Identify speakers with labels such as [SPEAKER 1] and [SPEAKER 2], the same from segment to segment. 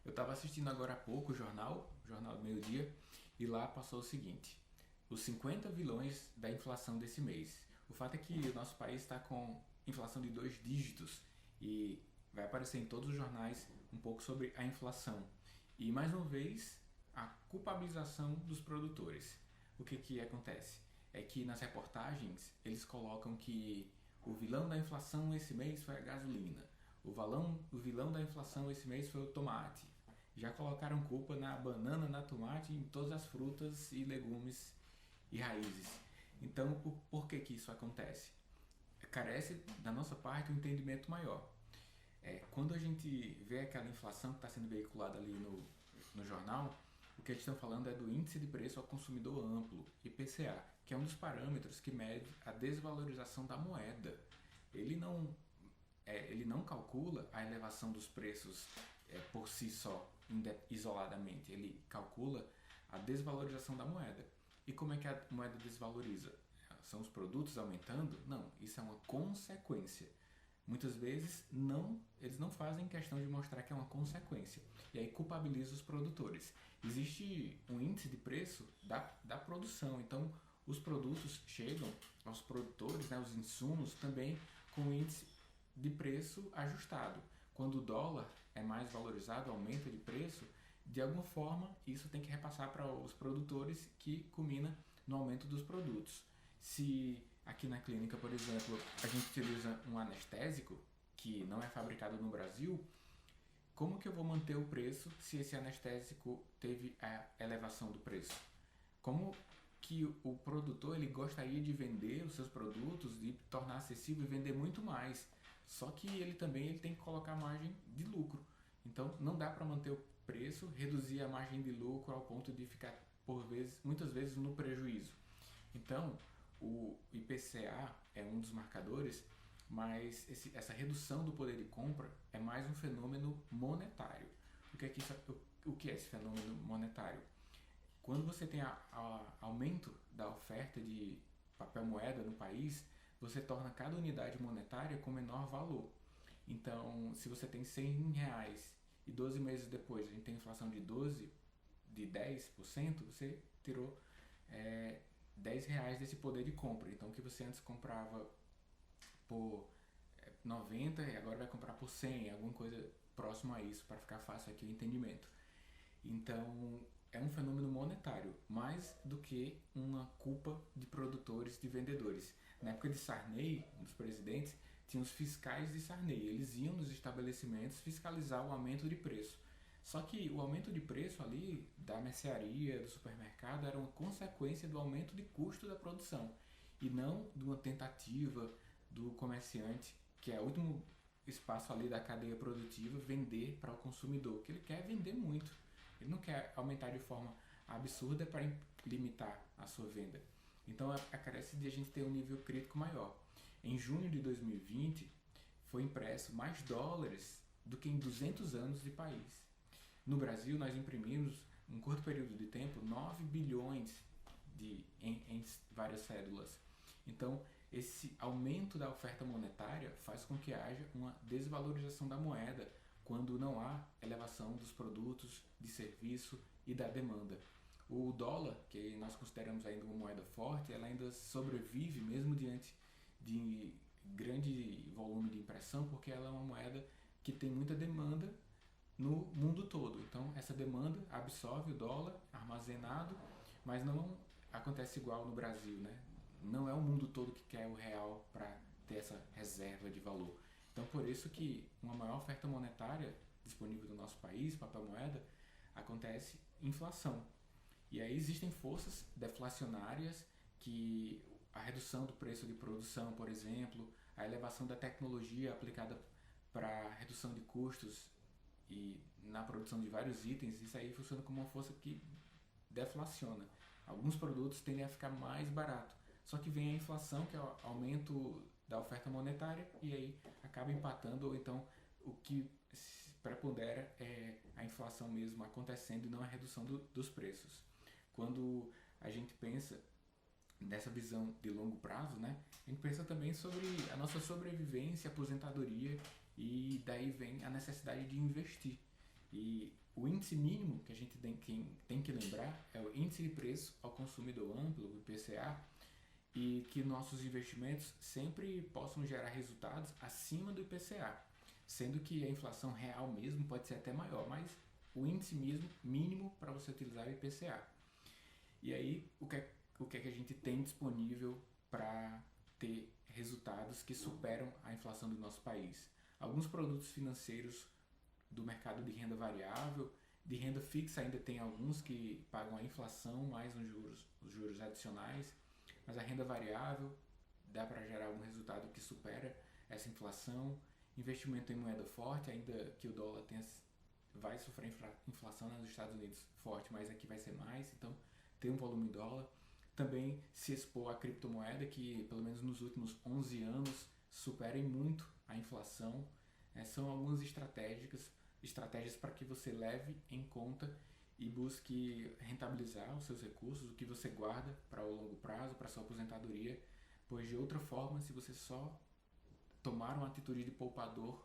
[SPEAKER 1] Eu estava assistindo agora há pouco o Jornal do Meio-Dia, e lá passou o seguinte: os 50 vilões da inflação desse mês. O fato é que o nosso país está com inflação de dois dígitos e vai aparecer em todos os jornais um pouco sobre a inflação. E mais uma vez, a culpabilização dos produtores. O que acontece? É que nas reportagens eles colocam que o vilão da inflação esse mês foi a gasolina. O vilão da inflação esse mês foi o tomate. Já colocaram culpa na banana, na tomate, em todas as frutas e legumes e raízes. Então, por que isso acontece? Carece da nossa parte um entendimento maior. Quando a gente vê aquela inflação que está sendo veiculada ali no jornal, o que eles estão falando é do Índice de Preço ao Consumidor Amplo, IPCA, que é um dos parâmetros que mede a desvalorização da moeda. Ele não, ele não calcula a elevação dos preços por si só, isoladamente. Ele calcula a desvalorização da moeda. E como é que a moeda desvaloriza? São os produtos aumentando? Não, isso é uma consequência. Muitas vezes eles não fazem questão de mostrar que é uma consequência. E aí culpabiliza os produtores. Existe um índice de preço da produção, então os produtos chegam aos produtores, né, os insumos, também com o índice de preço ajustado. Quando o dólar é mais valorizado, aumenta de preço, de alguma forma isso tem que repassar para os produtores, que culmina no aumento dos produtos. Se aqui na clínica, por exemplo, a gente utiliza um anestésico que não é fabricado no Brasil, como que eu vou manter o preço se esse anestésico teve a elevação do preço? Como que o produtor ele gostaria de vender os seus produtos, de tornar acessível e vender muito mais, só que ele tem que colocar margem de lucro. Então não dá para manter o preço, reduzir a margem de lucro ao ponto de ficar muitas vezes no prejuízo. Então o IPCA é um dos marcadores, mas essa redução do poder de compra é mais um fenômeno monetário. O que é esse fenômeno monetário? Quando você tem aumento da oferta de papel moeda no país, você torna cada unidade monetária com menor valor. Então, se você tem R$ 100 e 12 meses depois a gente tem inflação de 10%, você tirou R$ 10 desse poder de compra. Então, o que você antes comprava por 90 e agora vai comprar por 100, alguma coisa próximo a isso, para ficar fácil aqui o entendimento. Então, é um fenômeno monetário, mais do que uma culpa de produtores, de vendedores. Na época de Sarney, um dos presidentes, tinha os fiscais de Sarney. Eles iam nos estabelecimentos fiscalizar o aumento de preço. Só que o aumento de preço ali da mercearia, do supermercado, era uma consequência do aumento de custo da produção e não de uma tentativa do comerciante, que é o último espaço ali da cadeia produtiva, vender para o consumidor, que ele quer vender muito. Ele não quer aumentar de forma absurda para limitar a sua venda. Então carece de a gente ter um nível crítico maior. Em junho de 2020 foi impresso mais dólares do que em 200 anos de país. No Brasil nós imprimimos, em um curto período de tempo, 9 bilhões em várias cédulas. Então esse aumento da oferta monetária faz com que haja uma desvalorização da moeda quando não há elevação dos produtos, de serviço e da demanda. O dólar, que nós consideramos ainda uma moeda forte, ela ainda sobrevive mesmo diante de grande volume de impressão, porque ela é uma moeda que tem muita demanda no mundo todo. Então essa demanda absorve o dólar armazenado, mas não acontece igual no Brasil, né? Não é o mundo todo que quer o real para ter essa reserva de valor. Então por isso que uma maior oferta monetária disponível no nosso país, papel moeda, acontece inflação. E aí existem forças deflacionárias, que a redução do preço de produção, por exemplo, a elevação da tecnologia aplicada para redução de custos e na produção de vários itens, isso aí funciona como uma força que deflaciona. Alguns produtos tendem a ficar mais barato, só que vem a inflação, que é o aumento da oferta monetária, e aí acaba empatando, ou então o que prepondera é a inflação mesmo acontecendo e não a redução dos preços. Quando a gente pensa nessa visão de longo prazo, né, a gente pensa também sobre a nossa sobrevivência, aposentadoria, e daí vem a necessidade de investir. E O índice mínimo que a gente tem que lembrar é o índice de preço ao consumidor amplo, o IPCA, e que nossos investimentos sempre possam gerar resultados acima do IPCA, sendo que a inflação real mesmo pode ser até maior, mas o índice mesmo mínimo para você utilizar é o IPCA. E aí, o que é que a gente tem disponível para ter resultados que superam a inflação do nosso país? Alguns produtos financeiros do mercado de renda variável, de renda fixa ainda tem alguns que pagam a inflação mais os juros adicionais, mas a renda variável dá para gerar algum resultado que supera essa inflação. Investimento em moeda forte, ainda que o dólar vai sofrer inflação nos Estados Unidos forte, mas aqui vai ser mais, então tem um volume em dólar. Também se expor à criptomoeda, que pelo menos nos últimos 11 anos superem muito a inflação. São algumas estratégias para que você leve em conta e busque rentabilizar os seus recursos, o que você guarda para o longo prazo, para a sua aposentadoria, pois de outra forma, se você só tomar uma atitude de poupador,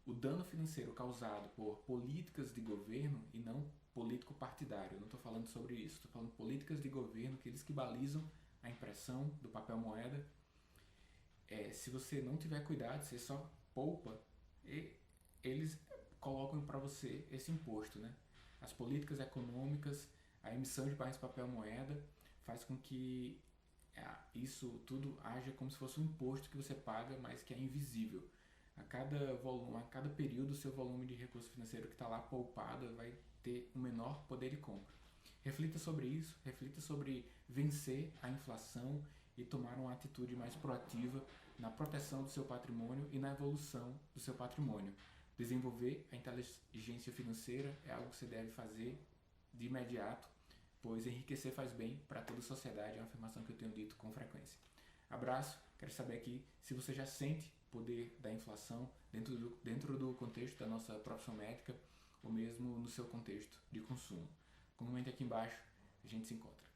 [SPEAKER 1] o dano financeiro causado por políticas de governo e não político partidário, eu não estou falando sobre isso, estou falando políticas de governo, aqueles que balizam a impressão do papel moeda. Se você não tiver cuidado, você só poupa, e eles colocam para você esse imposto, né? As políticas econômicas, a emissão de mais papel moeda faz com que isso tudo haja como se fosse um imposto que você paga, mas que é invisível. A cada período, o seu volume de recurso financeiro que está lá poupado vai ter um menor poder de compra. Reflita sobre isso, reflita sobre vencer a inflação e tomar uma atitude mais proativa na proteção do seu patrimônio e na evolução do seu patrimônio. Desenvolver a inteligência financeira é algo que você deve fazer de imediato, pois enriquecer faz bem para toda a sociedade, é uma afirmação que eu tenho dito com frequência. Abraço, quero saber aqui se você já sente o poder da inflação dentro do contexto da nossa profissão médica ou mesmo no seu contexto de consumo. Comente aqui embaixo, a gente se encontra.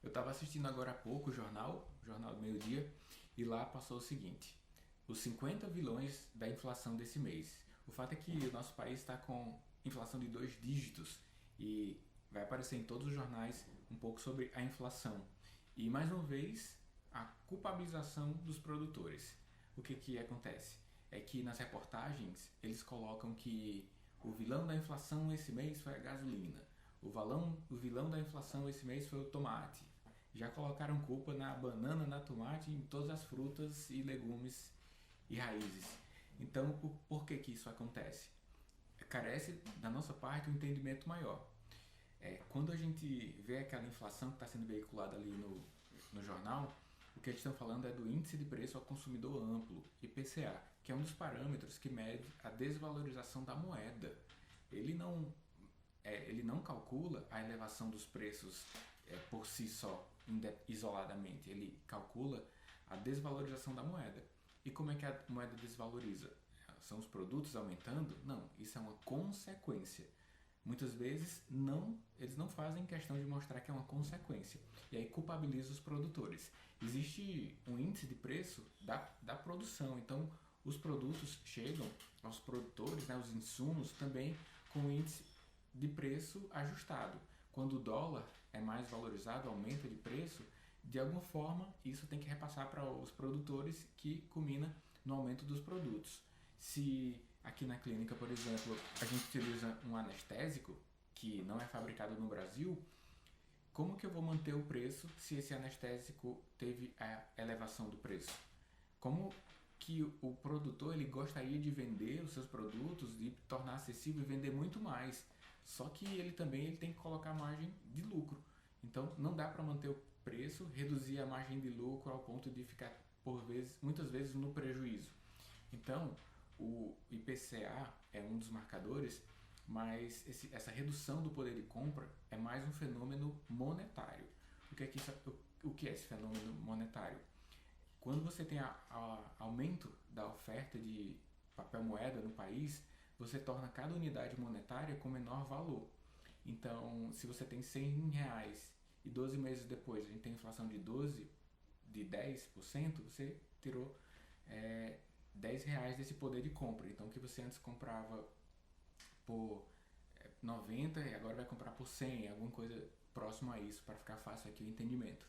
[SPEAKER 1] Eu estava assistindo agora há pouco o Jornal do Meio-Dia, e lá passou o seguinte: os 50 vilões da inflação desse mês. O fato é que o nosso país está com inflação de 2 dígitos e vai aparecer em todos os jornais um pouco sobre a inflação. E mais uma vez, a culpabilização dos produtores. O que acontece? É que nas reportagens eles colocam que o vilão da inflação esse mês foi a gasolina, o vilão da inflação esse mês foi o tomate. Já colocaram culpa na banana, na tomate, em todas as frutas e legumes e raízes. Então, por que isso acontece? Carece, da nossa parte, um entendimento maior. Quando a gente vê aquela inflação que está sendo veiculada ali no jornal, o que eles estão falando é do Índice de Preço ao Consumidor Amplo, IPCA, que é um dos parâmetros que mede a desvalorização da moeda. Ele não calcula a elevação dos preços por si só, isoladamente. Ele calcula a desvalorização da moeda. E como é que a moeda desvaloriza? São os produtos aumentando? Não, isso é uma consequência. Muitas vezes eles não fazem questão de mostrar que é uma consequência. E aí culpabiliza os produtores. Existe um índice de preço da produção. Então, os produtos chegam aos produtores, né, os insumos, também com o índice de preço ajustado. Quando o dólar é mais valorizado, aumenta de preço, de alguma forma isso tem que repassar para os produtores, que culmina no aumento dos produtos. Se aqui na clínica, por exemplo, a gente utiliza um anestésico que não é fabricado no Brasil, como que eu vou manter o preço se esse anestésico teve a elevação do preço? Como que o produtor ele gostaria de vender os seus produtos, de tornar acessível e vender muito mais, só que ele tem que colocar margem de lucro. Então não dá para manter o preço, reduzir a margem de lucro ao ponto de ficar muitas vezes no prejuízo. Então o IPCA é um dos marcadores, mas essa redução do poder de compra é mais um fenômeno monetário. O que é esse fenômeno monetário? Quando você tem aumento da oferta de papel moeda no país, você torna cada unidade monetária com menor valor. Então, se você tem R$100 e 12 meses depois a gente tem inflação de 10%, você tirou R$10 desse poder de compra. Então, o que você antes comprava por 90 e agora vai comprar por 100, alguma coisa próximo a isso, para ficar fácil aqui o entendimento.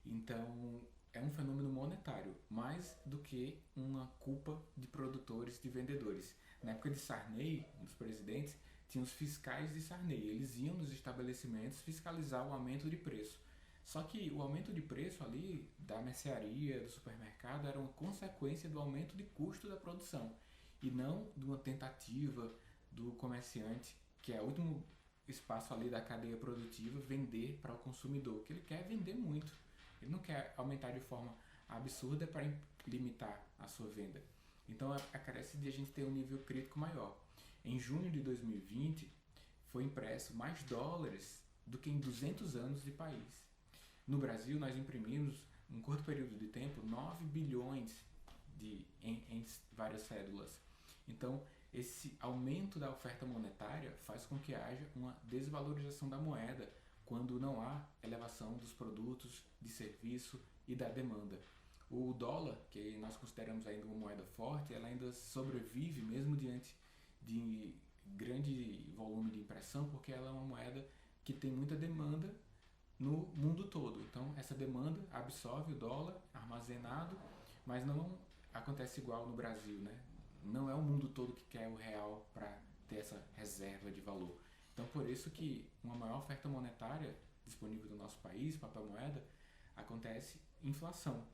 [SPEAKER 1] Então, é um fenômeno monetário, mais do que uma culpa de produtores, de vendedores. Na época de Sarney, um dos presidentes, tinha os fiscais de Sarney. Eles iam nos estabelecimentos fiscalizar o aumento de preço. Só que o aumento de preço ali da mercearia, do supermercado, era uma consequência do aumento de custo da produção e não de uma tentativa do comerciante, que é o último espaço ali da cadeia produtiva, vender para o consumidor, que ele quer vender muito. Ele não quer aumentar de forma absurda para limitar a sua venda. Então, carece de a gente ter um nível crítico maior. Em junho de 2020, foi impresso mais dólares do que em 200 anos de país. No Brasil, nós imprimimos, em um curto período de tempo, 9 bilhões em várias cédulas. Então, esse aumento da oferta monetária faz com que haja uma desvalorização da moeda quando não há elevação dos produtos, de serviço e da demanda. O dólar, que nós consideramos ainda uma moeda forte, ela ainda sobrevive mesmo diante de grande volume de impressão, porque ela é uma moeda que tem muita demanda no mundo todo. Então, essa demanda absorve o dólar armazenado, mas não acontece igual no Brasil, né? Não é o mundo todo que quer o real para ter essa reserva de valor. Então, por isso que uma maior oferta monetária disponível no nosso país, papel moeda, acontece inflação.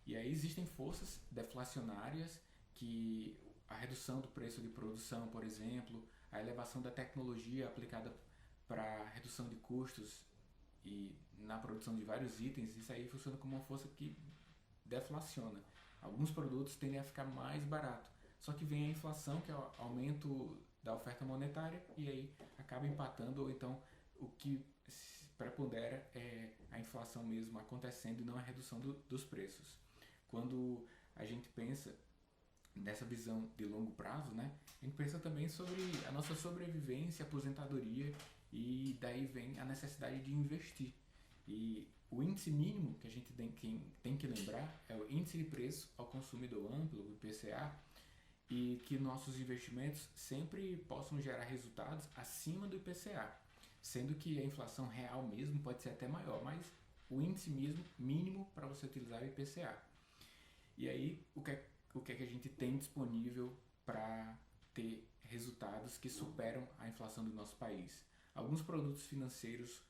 [SPEAKER 1] E aí existem forças deflacionárias, que a redução do preço de produção, por exemplo, a elevação da tecnologia aplicada para redução de custos e na produção de vários itens, isso aí funciona como uma força que deflaciona. Alguns produtos tendem a ficar mais baratos, só que vem a inflação, que é o aumento da oferta monetária, e aí acaba empatando, ou então o que prepondera é a inflação mesmo acontecendo e não a redução dos preços. Quando a gente pensa nessa visão de longo prazo, né, a gente pensa também sobre a nossa sobrevivência, aposentadoria, e daí vem a necessidade de investir. E o índice mínimo que a gente tem que lembrar é o índice de preço ao consumidor amplo, o IPCA, e que nossos investimentos sempre possam gerar resultados acima do IPCA, sendo que a inflação real mesmo pode ser até maior, mas o índice mesmo mínimo para você utilizar é o IPCA. E aí, o que é que a gente tem disponível para ter resultados que superam a inflação do nosso país? Alguns produtos financeiros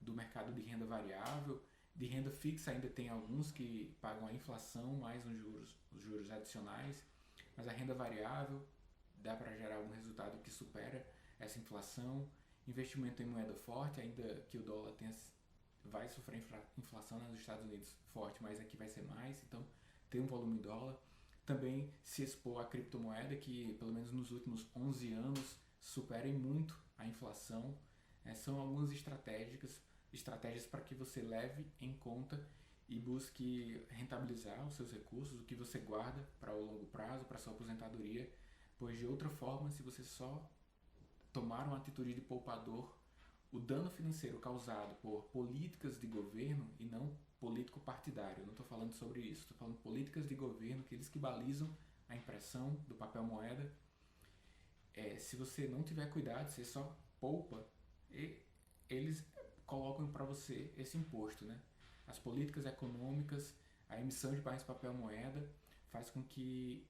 [SPEAKER 1] do mercado de renda variável, de renda fixa ainda tem alguns que pagam a inflação mais os juros adicionais, mas a renda variável dá para gerar algum resultado que supera essa inflação. Investimento em moeda forte, ainda que o dólar vai sofrer inflação nos Estados Unidos forte, mas aqui vai ser mais, então ter um volume em dólar. Também se expor à criptomoeda, que pelo menos nos últimos 11 anos superem muito a inflação. São algumas estratégias para que você leve em conta e busque rentabilizar os seus recursos, o que você guarda para o longo prazo, para a sua aposentadoria, pois de outra forma, se você só tomar uma atitude de poupador, o dano financeiro causado por políticas de governo e não político partidário, eu não estou falando sobre isso, estou falando políticas de governo, aqueles que balizam a impressão do papel moeda. Se você não tiver cuidado, você só poupa, e eles colocam para você esse imposto, né? As políticas econômicas, a emissão de mais papel moeda faz com que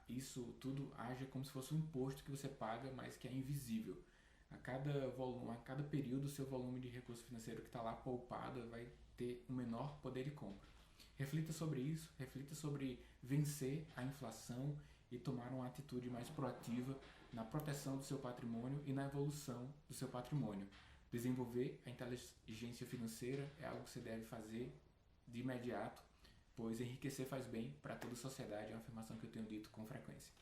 [SPEAKER 1] isso tudo haja como se fosse um imposto que você paga, mas que é invisível. A cada período, o seu volume de recurso financeiro que está lá poupado vai ter um menor poder de compra. Reflita sobre isso, reflita sobre vencer a inflação e tomar uma atitude mais proativa na proteção do seu patrimônio e na evolução do seu patrimônio. Desenvolver a inteligência financeira é algo que você deve fazer de imediato, pois enriquecer faz bem para toda a sociedade, é uma afirmação que eu tenho dito com frequência.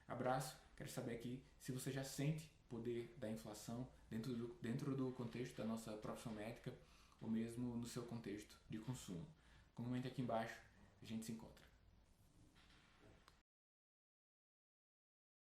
[SPEAKER 1] Abraço, quero saber aqui se você já sente o poder da inflação dentro do contexto da nossa profissão médica ou mesmo no seu contexto de consumo. Comente aqui embaixo, a gente se encontra.